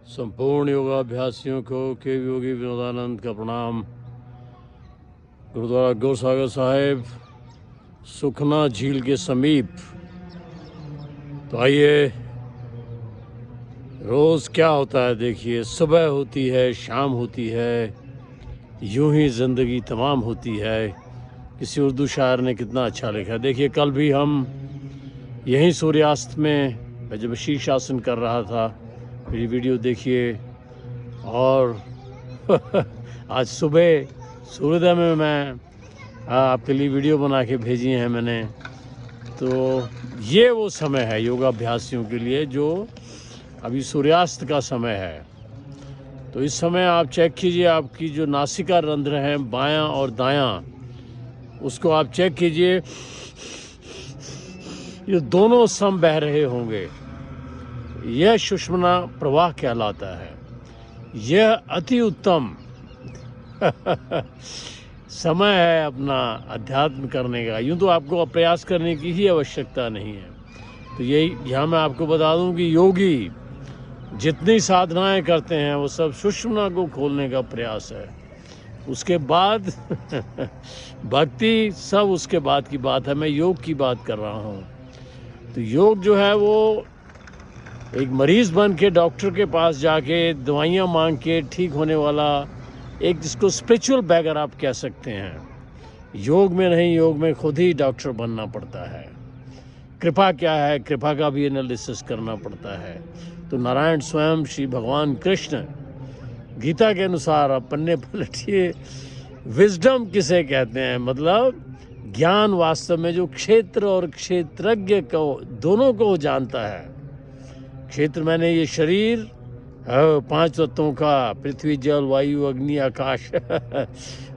संपूर्ण योगाभ्यासियों को केवी योगी विनोदानंद का प्रणाम। गुरुद्वारा गौसागर साहिब, सुखना झील के समीप। तो आइए, रोज़ क्या होता है देखिए, सुबह होती है, शाम होती है, यूं ही ज़िंदगी तमाम होती है। किसी उर्दू शायर ने कितना अच्छा लिखा। देखिए, कल भी हम यहीं सूर्यास्त में, मैं जब शीर्ष आसन कर रहा था, मेरी वीडियो देखिए। और आज सुबह सूर्योदय में मैं आपके लिए वीडियो बना के भेजी हैं मैंने। तो ये वो समय है योगाभ्यासियों के लिए जो अभी सूर्यास्त का समय है। तो इस समय आप चेक कीजिए, आपकी जो नासिका रंध्र हैं बायां और दायां, उसको आप चेक कीजिए, ये दोनों सम बह रहे होंगे। यह सुषुम्ना प्रवाह कहलाता है। यह अति उत्तम समय है अपना अध्यात्म करने का। यूँ तो आपको प्रयास करने की ही आवश्यकता नहीं है। तो यही यहाँ मैं आपको बता दूं कि योगी जितनी साधनाएं करते हैं वो सब सुषुम्ना को खोलने का प्रयास है। उसके बाद भक्ति सब उसके बाद की बात है। मैं योग की बात कर रहा हूँ। तो योग जो है वो एक मरीज़ बन के डॉक्टर के पास जाके दवाइयाँ मांग के ठीक होने वाला, एक जिसको स्पिरिचुअल बैगर आप कह सकते हैं। योग में नहीं, योग में खुद ही डॉक्टर बनना पड़ता है। कृपा क्या है, कृपा का भी एनालिसिस करना पड़ता है। तो नारायण स्वयं श्री भगवान कृष्ण गीता के अनुसार, आप पन्ने पलटिए, विजडम किसे कहते हैं, मतलब ज्ञान वास्तव में जो क्षेत्र और क्षेत्रज्ञ को दोनों को जानता है। क्षेत्र मैंने ये शरीर 5 तत्वों का, पृथ्वी जल वायु अग्नि आकाश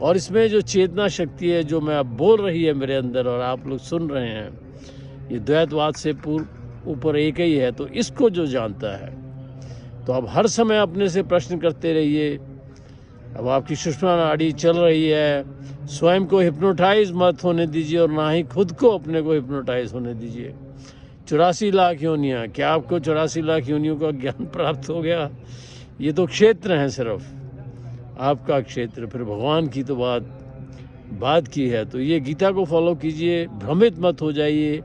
और इसमें जो चेतना शक्ति है जो मैं अब बोल रही है मेरे अंदर और आप लोग सुन रहे हैं, ये द्वैतवाद से ऊपर एक ही है। तो इसको जो जानता है, तो अब हर समय अपने से प्रश्न करते रहिए। अब आपकी सुषुम्ना नाड़ी चल रही है, स्वयं को हिप्नोटाइज मत होने दीजिए और ना ही खुद को अपने को हिप्नोटाइज होने दीजिए। 84 लाख योनियाँ, क्या आपको 84 लाख योनियों का ज्ञान प्राप्त हो गया? ये तो क्षेत्र हैं, सिर्फ आपका क्षेत्र। फिर भगवान की तो बात की है। तो ये गीता को फॉलो कीजिए, भ्रमित मत हो जाइए,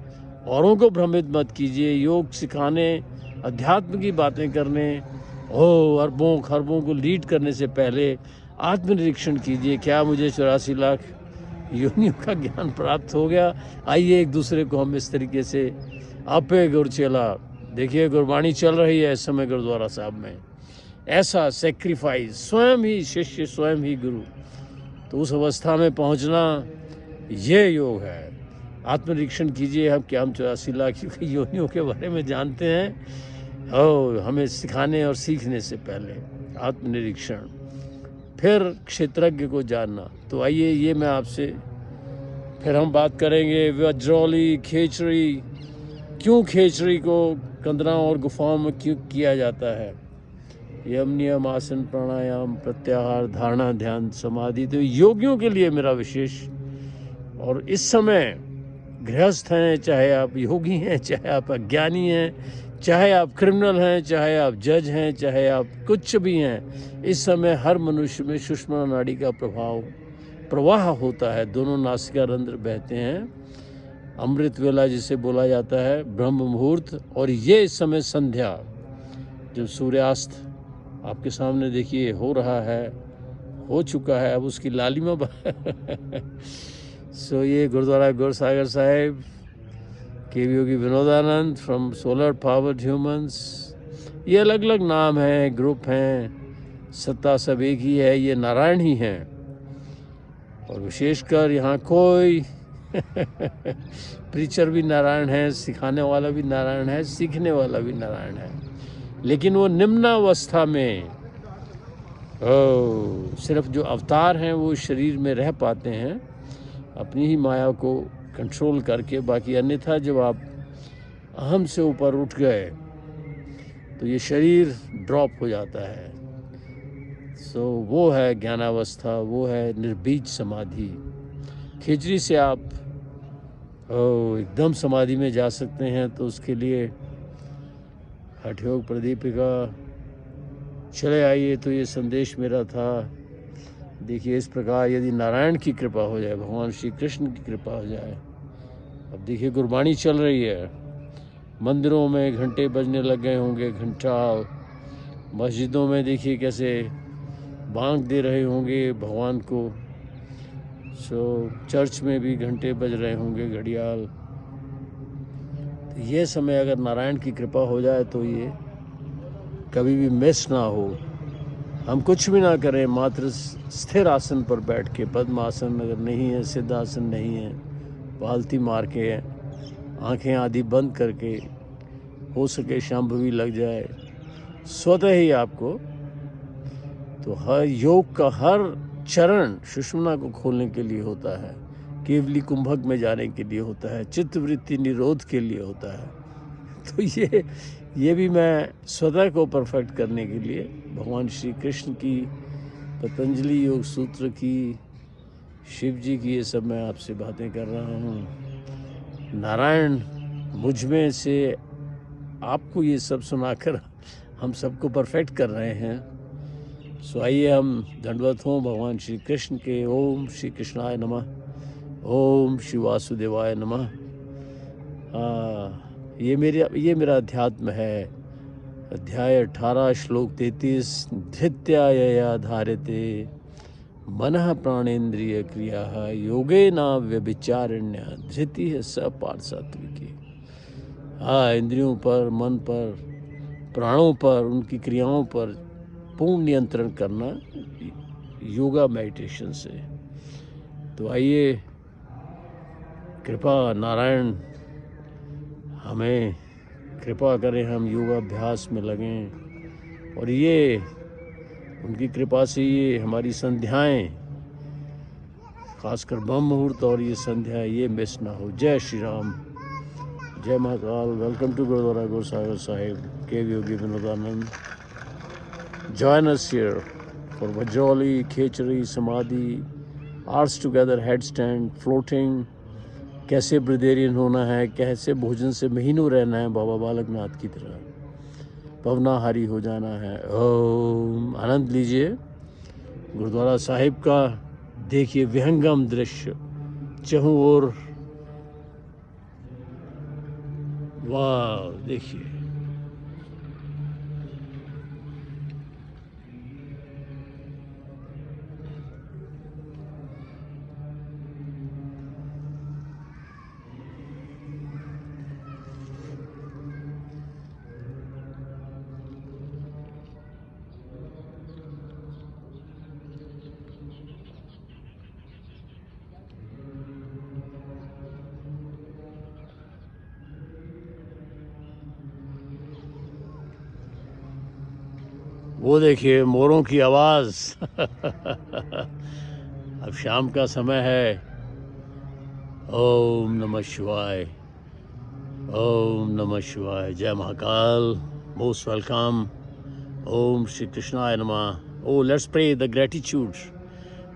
औरों को भ्रमित मत कीजिए। योग सिखाने, अध्यात्म की बातें करने, अरबों खरबों को लीड करने से पहले आत्मनिरीक्षण कीजिए, क्या मुझे 84 लाख योनियों का ज्ञान प्राप्त हो गया? आइए एक दूसरे को हम इस तरीके से आपे गुरचेला, देखिए गुरबाणी चल रही है इस समय गुरुद्वारा साहब में। ऐसा सेक्रीफाइस, स्वयं ही शिष्य स्वयं ही गुरु। तो उस अवस्था में पहुंचना ये योग है। आत्मनिरीक्षण कीजिए, हम क्या हम 84 लाख योनियों के बारे में जानते हैं? हमें सिखाने और सीखने से पहले आत्मनिरीक्षण, फिर क्षेत्रज्ञ को जानना। तो आइए, ये मैं आपसे फिर हम बात करेंगे वज्रौली खेचरी, क्यों खेचरी को कंदराओं और गुफाओं में क्यों किया जाता है? यम नियम आसन प्राणायाम प्रत्याहार धारणा ध्यान समाधि, तो योगियों के लिए मेरा विशेष। और इस समय गृहस्थ हैं, चाहे आप योगी हैं, चाहे आप अज्ञानी हैं, चाहे आप क्रिमिनल हैं, चाहे आप जज हैं, चाहे आप कुछ भी हैं, इस समय हर मनुष्य में सुषुम्ना नाड़ी का प्रवाह होता है। दोनों नासिका रंध्र बहते हैं। अमृत वेला जिसे बोला जाता है, ब्रह्म मुहूर्त। और ये इस समय संध्या, जो सूर्यास्त आपके सामने देखिए हो रहा है, हो चुका है, अब उसकी लालिमा सो ये गुरुद्वारा गौसागर साहिब, केवी Yogi Vinodanand from solar powered humans. ये अलग अलग नाम हैं, ग्रुप हैं, सत्ता सब एक ही है, ये नारायण ही हैं। और विशेषकर यहाँ कोई प्रीचर भी नारायण है, सिखाने वाला भी नारायण है, सीखने वाला भी नारायण है। लेकिन वो निम्नावस्था में सिर्फ जो अवतार हैं वो शरीर में रह पाते हैं अपनी ही माया को कंट्रोल करके। बाकी अन्यथा जब आप अहम से ऊपर उठ गए तो ये शरीर ड्रॉप हो जाता है। सो वो है ज्ञानावस्था, वो है निर्बीज समाधि। खिचड़ी से आप एकदम समाधि में जा सकते हैं, तो उसके लिए हठयोग प्रदीपिका चले आइए। तो ये संदेश मेरा था। देखिए, इस प्रकार यदि नारायण की कृपा हो जाए, भगवान श्री कृष्ण की कृपा हो जाए। अब देखिए गुरबाणी चल रही है, मंदिरों में घंटे बजने लग गए होंगे, घंटाल। मस्जिदों में देखिए कैसे बांग दे रहे होंगे भगवान को। चर्च में भी घंटे बज रहे होंगे, घड़ियाल। तो ये समय अगर नारायण की कृपा हो जाए तो ये कभी भी मिस ना हो। हम कुछ भी ना करें, मात्र स्थिर आसन पर बैठ के, पद्मासन अगर नहीं है, सिद्धासन नहीं है, पालती मार के, आंखें आदि बंद करके, हो सके शांभवी लग जाए स्वतः ही आपको। तो हर योग का हर चरण सुषुम्ना को खोलने के लिए होता है, केवली कुंभक में जाने के लिए होता है, चित्तवृत्ति निरोध के लिए होता है। तो ये भी मैं स्वतः को परफेक्ट करने के लिए भगवान श्री कृष्ण की, पतंजलि योग सूत्र की, शिव जी की, ये सब मैं आपसे बातें कर रहा हूँ। नारायण मुझ में से आपको ये सब सुनाकर हम सबको परफेक्ट कर रहे हैं। सो आइए हम दंडवत हों भगवान श्री कृष्ण के। ओम श्री कृष्णाय नमः, ओम श्री वासुदेवाय नमः। ये मेरा अध्यात्म है। अध्याय 18 श्लोक 33। धृत्यायया धार्यते मनः प्राणेन्द्रिय क्रिया योगेन व्यभिचारिण्य धृति है स पार्थ सात्विकी। इंद्रियों पर, मन पर, प्राणों पर, उनकी क्रियाओं पर पूर्ण नियंत्रण करना योगा मेडिटेशन से। तो आइए, कृपा नारायण हमें कृपा करें, हम योगाभ्यास में लगें, और ये उनकी कृपा से ये हमारी संध्याएं, खासकर ब्रह्म मुहूर्त और ये संध्या, ये मिस ना हो। जय श्री राम, जय Mahakal. Welcome to Gurudwara Gursagar Sahib, cave Yogi Vinodanand. Join us here for Vajoli, Khechari, Samadhi, Arts Together, Headstand, Floating, कैसे ब्रिदेरियन होना है, कैसे भोजन से महीनों रहना है बाबा बालकनाथ की तरह, पवनाहारी हो जाना है। ओम, आनंद लीजिए गुरुद्वारा साहिब का। देखिए विहंगम दृश्य चहुं ओर, वाह देखिए। वो देखिए मोरों की आवाज़। अब शाम का समय है। ओम नमः शिवाय, ओम नमः शिवाय। जय महाकाल, मोस्ट वेलकम। ओम श्री कृष्णाय नमः। ओ लेट्स प्रे द ग्रेटिट्यूड।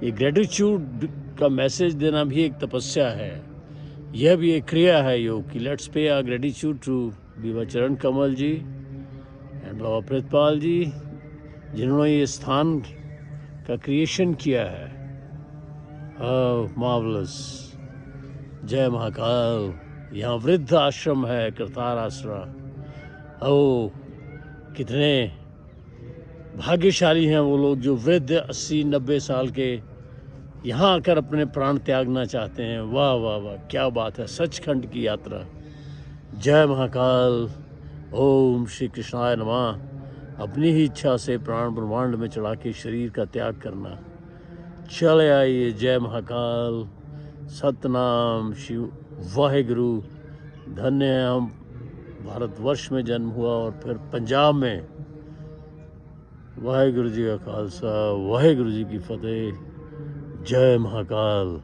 ये ग्रेटिट्यूड का मैसेज देना भी एक तपस्या है, यह भी एक क्रिया है योग की। लेट्स पे आवर ग्रेटिट्यूड टू बीवा चरण कमल जी एंड बाबा प्रितपाल जी, जिन्होंने ये स्थान का क्रिएशन किया है। मार्वलस। जय महाकाल। यहाँ वृद्ध आश्रम है, करतार आश्रम। कितने भाग्यशाली हैं वो लोग जो वृद्ध 80-90 साल के यहाँ आकर अपने प्राण त्यागना चाहते हैं। वाह वाह वाह, क्या बात है, सचखंड की यात्रा। जय महाकाल। ओम श्री कृष्णाय नमः। अपनी ही इच्छा से प्राण ब्रह्मांड में चढ़ा के शरीर का त्याग करना। चले आइए। जय महाकाल। सतनाम शिव वाहेगुरु। धन्य है हम, भारतवर्ष में जन्म हुआ और फिर पंजाब में। वाहेगुरु जी का खालसा, वाहेगुरु जी की फतेह। जय महाकाल।